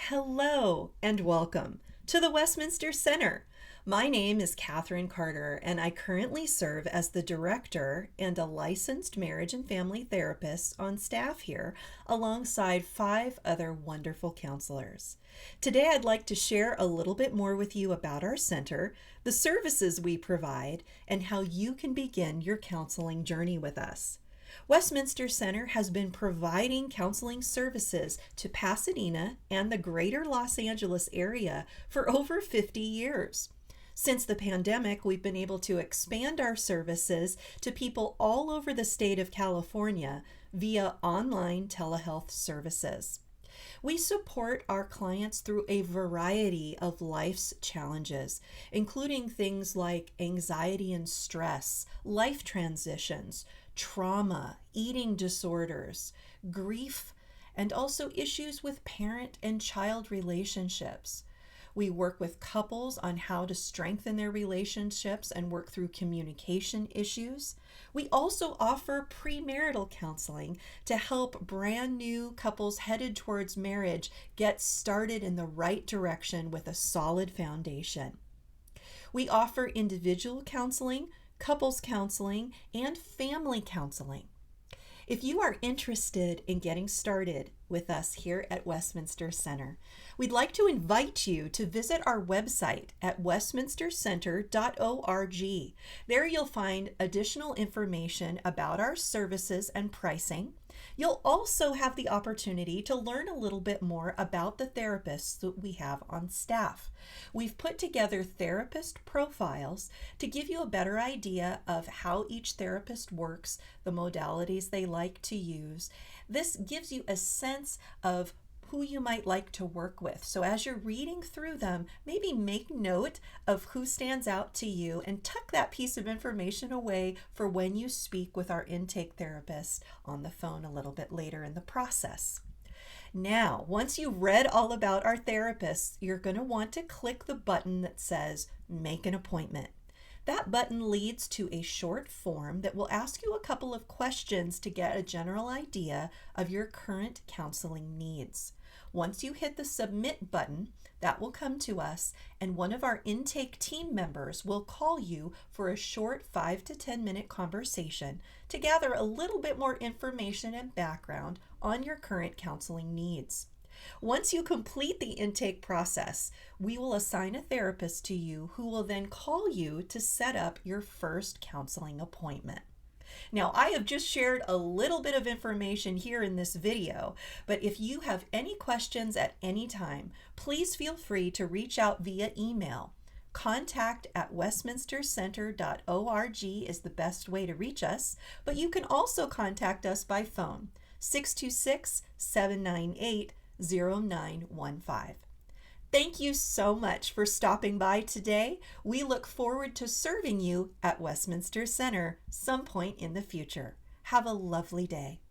Hello and welcome to the Westminster Center. My name is Katherine Carter, and I currently serve as the director and a licensed marriage and family therapist on staff here, alongside 5 other wonderful counselors. Today, I'd like to share a little bit more with you about our center, the services we provide, and how you can begin your counseling journey with us. Westminster Center has been providing counseling services to Pasadena and the greater Los Angeles area for over 50 years. Since the pandemic, we've been able to expand our services to people all over the state of California via online telehealth services. We support our clients through a variety of life's challenges, including things like anxiety and stress, life transitions, trauma, eating disorders, grief, and also issues with parent and child relationships. We work with couples on how to strengthen their relationships and work through communication issues. We also offer premarital counseling to help brand new couples headed towards marriage get started in the right direction with a solid foundation. We offer individual counseling, couples counseling, and family counseling. If you are interested in getting started with us here at Westminster Center, we'd like to invite you to visit our website at westminstercenter.org. There you'll find additional information about our services and pricing. You'll also have the opportunity to learn a little bit more about the therapists that we have on staff. We've put together therapist profiles to give you a better idea of how each therapist works, the modalities they like to use. This gives you a sense of who you might like to work with. So as you're reading through them, maybe make note of who stands out to you and tuck that piece of information away for when you speak with our intake therapist on the phone a little bit later in the process. Now, once you've read all about our therapists, you're going to want to click the button that says Make an Appointment. That button leads to a short form that will ask you a couple of questions to get a general idea of your current counseling needs. Once you hit the Submit button, that will come to us, and one of our intake team members will call you for a short 5 to 10 minute conversation to gather a little bit more information and background on your current counseling needs. Once you complete the intake process, we will assign a therapist to you who will then call you to set up your first counseling appointment. Now, I have just shared a little bit of information here in this video, but if you have any questions at any time, please feel free to reach out via email. Contact@westminstercenter.org is the best way to reach us, but you can also contact us by phone, 626-798-0915. Thank you so much for stopping by today. We look forward to serving you at Westminster Center some point in the future. Have a lovely day.